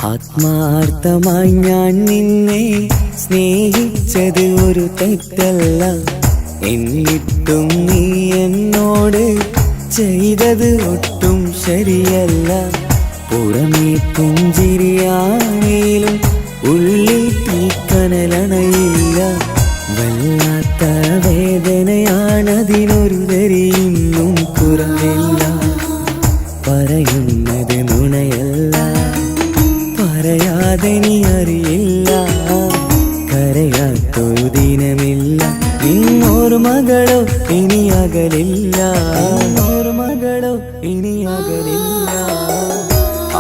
ആത്മാർത്ഥമായി ഞാൻ നിന്നെ സ്നേഹിച്ചത് ഒരു തെറ്റല്ല, എന്നിട്ടും നീ എന്നോട് ചെയ്തത് ഒട്ടും ശരിയല്ല. പുറമേ പുഞ്ചിരിയാണേലും ഉള്ളിൽ തീക്കനലണയില്ല. വല്ലാത്ത വേദനയാണതിനൊരു വരിയൊന്നും കുറവില്ല. പറയുന്നത് നുണയല്ല, പറയാതെ നീ അറിയില്ല. കരയാത്തൊരു ദിനമില്ല, ഇന്നോർമകളോ ഇനി അകലില്ല. ഓർമകളോ ഇനി അകലില്ല.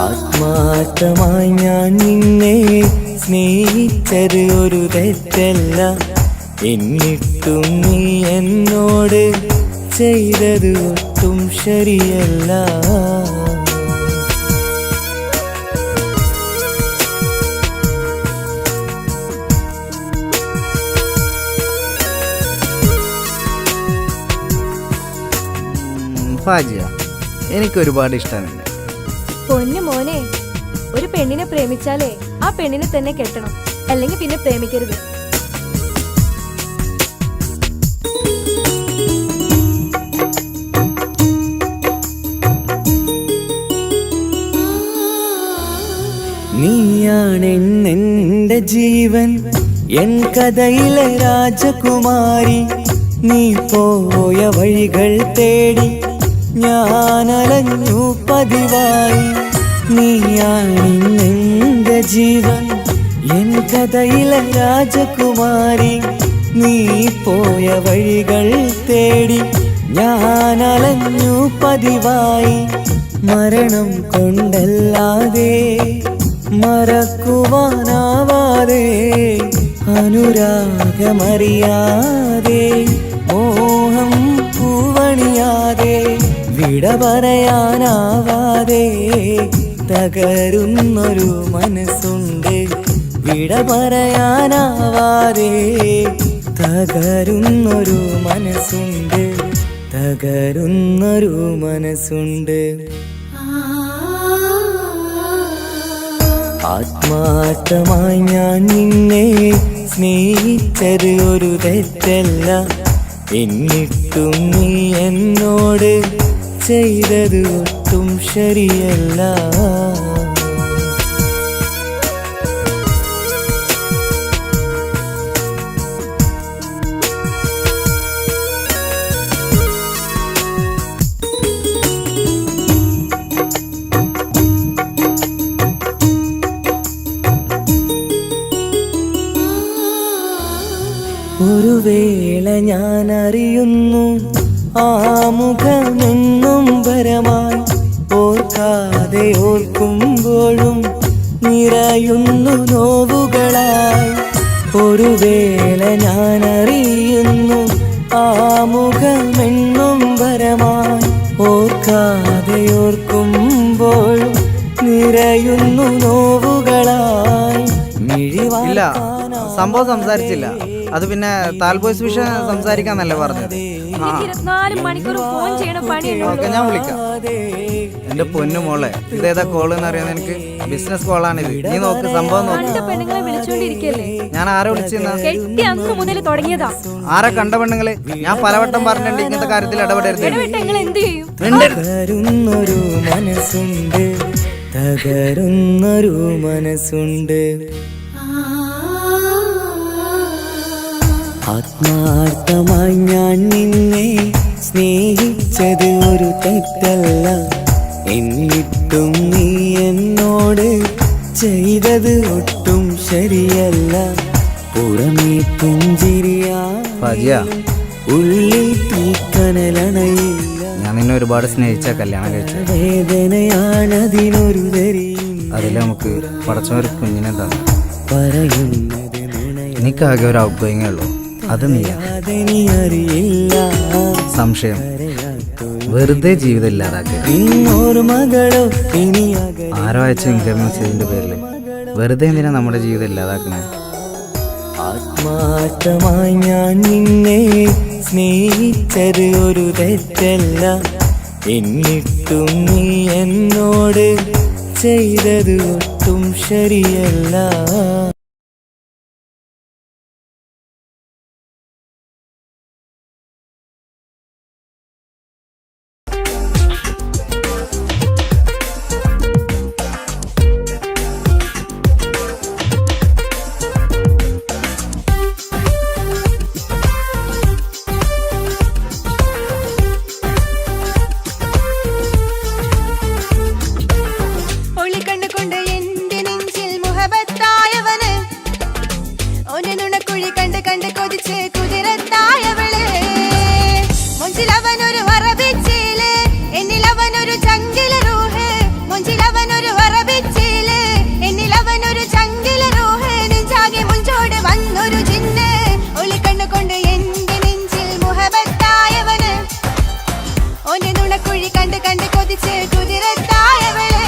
ആത്മാർത്ഥമായി ഞാൻ നിന്നെ സ്നേഹിച്ചത് ഒരു തെറ്റല്ല, എന്നിട്ടും നീ എന്നോട് ചെയ്തത് ഒട്ടും ശരിയല്ല. ഫാജിയ, എനിക്ക് ഒരുപാട് ഇഷ്ടമാണ്. പൊന്നു മോനെ, ഒരു പെണ്ണിനെ പ്രേമിച്ചാലേ ആ പെണ്ണിനെ തന്നെ കെട്ടണം, അല്ലെങ്കിൽ പിന്നെ പ്രേമിക്കരുത്. നീയാണെന്റെ ജീവൻ, എൻ കഥയിലെ രാജകുമാരി. നീ പോയ വഴികൾ തേടി ഞാൻ അലഞ്ഞു പതിവായി. നീയാണെന്റെ ജീവൻ, എൻ കഥയിലെ രാജകുമാരി. നീ പോയ വഴികൾ തേടി ഞാൻ അലഞ്ഞു പതിവായി. മരണം കൊണ്ടല്ലാതെ മറക്കുവാനാവാതെ, അനുരാഗമറിയാതെ, മോഹം പൂവണിയാതെ, വിട പറയാനാവാതെ തകരുന്നൊരു മനസ്സുണ്ട്. വിട പറയാനാവാതെ തകരുന്നൊരു മനസ്സുണ്ട്. തകരുന്നൊരു മനസ്സുണ്ട്. ആത്മാർത്ഥമായി ഞാൻ നിന്നെ സ്നേഹിച്ചത് ഒരു തെറ്റല്ല, എന്നിട്ടും നീ എന്നോട് ചെയ്തത് ഒട്ടും ശരിയല്ല. ഒരു വേള ഞാൻ അറിയുന്നു ആ മുഖമെന്നും പരമായി. ഓർക്കാതെ ഓർക്കുമ്പോഴും നിറയുന്നു നോവുകളായി. ഒരു വേള ഞാൻ അറിയുന്നു ആ മുഖമെന്നും പരമായി. ഓർക്കാതെ ഓർക്കുമ്പോഴും നിറയുന്നു നോവുകളായി. ഇല്ല, സംഭവം സംസാരിച്ചില്ല. അത് പിന്നെ താൽബോയ്സ് വിഷയം സംസാരിക്കാന്നല്ലേ പറഞ്ഞത്. ഓക്കെ, ഞാൻ വിളിക്കാം. എന്റെ പൊന്നു മോളെ, ഇതേതാ കോള് എന്ന് അറിയാൻ എനിക്ക്? ബിസിനസ് കോളാണിത്. നീ നോക്ക്, സംഭവം നോക്ക്. ഞാൻ ആരെ വിളിച്ചെന്നാ? ആരെ കണ്ട പെണ്ണുങ്ങളെ? ഞാൻ പലവട്ടം പറഞ്ഞിട്ടുണ്ട് ഇങ്ങനത്തെ കാര്യത്തിൽ ഇടപെടരുത്. തകരുന്നൊരു മനസ്സുണ്ട്, തകരുന്നൊരു മനസ്സുണ്ട്. ആത്മാർത്ഥമായി ഞാൻ നിന്നെ സ്നേഹിച്ചത് ഒരു തെറ്റല്ല, എന്നിട്ടും നീ എന്നോട് ചെയ്തത് ഒട്ടും ശരിയല്ല. പുറമേ പുഞ്ചിരിയാ ഫാജിയ, ഉള്ളിൽ തീക്കനലണയില്ല. ഞാൻ നിന്നെ ഒരുപാട് സ്നേഹിച്ച കല്യാണം കഴിച്ചു. വേദനയാണതിനൊരു തരിയും അതിൽ നമുക്ക് പടച്ചൊരു കുഞ്ഞിനെ തന്നെ. പറയുന്നത് നുണയാതെ എനിക്കാകെ ഒരു ഔട്ട് ഗോയിങ്ങേ ഉള്ളൂ, അത് നീയാ. നീ അറിയില്ല. സംശയം വെറുതെ ജീവിതം ഇല്ലാതാക്കുക. ഇന്നോർമകളോ ഇനി ആരോ അയച്ച ഇൻകം മെസ്സേജിന്റെ പേരിൽ വെറുതെ എന്തിനാ നമ്മുടെ ജീവിതം ഇല്ലാതാക്കണേ? ആത്മാർത്ഥമായി ഞാൻ നിന്നെ സ്നേഹിച്ചത് ഒരു തെറ്റല്ല. എന്നിട്ടും നീ എന്നോട് ചെയ്തത് ഒട്ടും ശരിയല്ല. ഒളിക്കണ്ണുകൊണ്ട് എന്റെ നെഞ്ചിൽ മുഹബത്തായവന്, ഒരു നുണക്കുഴി കണ്ട് കണ്ട് കൊതിച്ച് കുതിരത്തായവള്. മുഞ്ചിലവനൊരു അറബിച്ചീല്, എന്നിലവനൊരു ചങ്കില റൂഹ്. മുഞ്ചിലവനൊരു അറബിച്ചീല്, എന്നിലവനൊരു ചങ്കില റൂഹ്. നെഞ്ചാകെ മുഞ്ചോട് വന്നൊരു ജിന്ന്. ഒളിക്കണ്ണുകൊണ്ട് എന്റെ നെഞ്ചിൽ മുഹബത്തായവന്, ഒരു നുണക്കുഴി കണ്ട് കണ്ട് കൊതിച്ച് കുതിരത്തായവള്.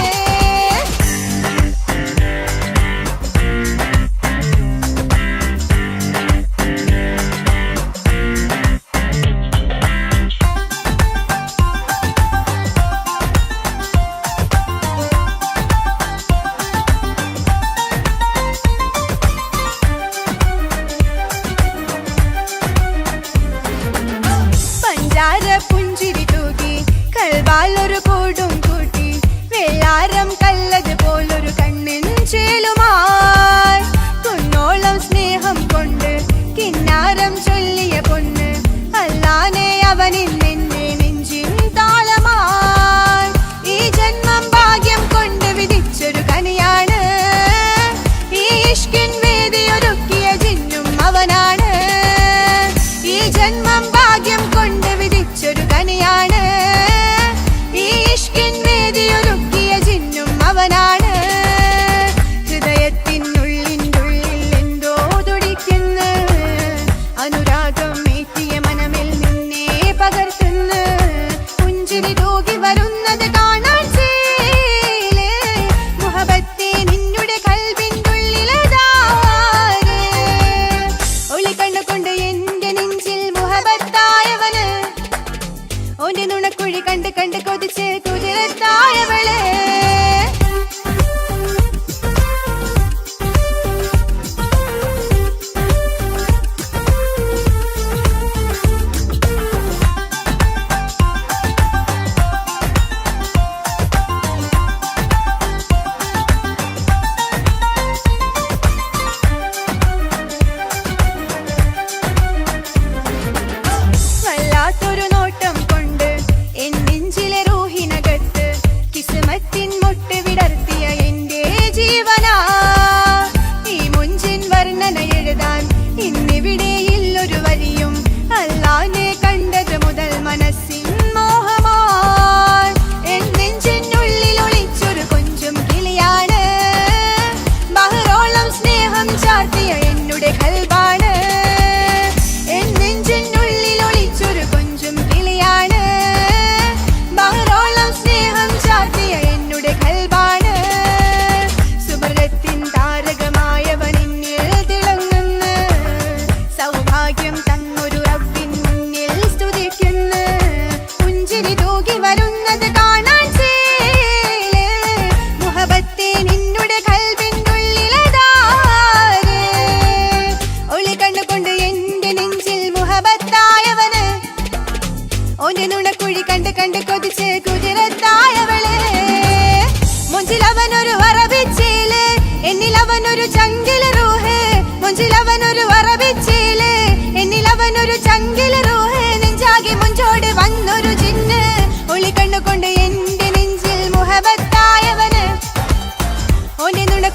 പഞ്ചാര പുഞ്ചിരി തൂകി കൽവാലൊരു കൂടും കൂട്ടി, വെള്ളാരം കല്ലത് പോലൊരു കണ്ണിൻ ചേലുമായി. കുന്നോളം സ്നേഹം കൊണ്ട് കിന്നാരം ചൊല്ലിയ പൊന്ന്, അല്ലാനെ അവനിൽ നിന്നെ നെഞ്ചിൻ താളമായി. ഈ ജന്മം ഭാഗ്യം കൊണ്ട് വിധിച്ചൊരു കനിയാണ്, ഈ ഇഷ്കിൻ വേദിയൊരുക്കിയ ജിന്നും അവനാണ്. ഈ ജന്മം ഭാഗ്യം കൊണ്ട് വിധിച്ചൊരു കനിയാണ്, ഈ ഇഷ്കിൻ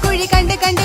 കുഴി കണ്ട് കണ്ട്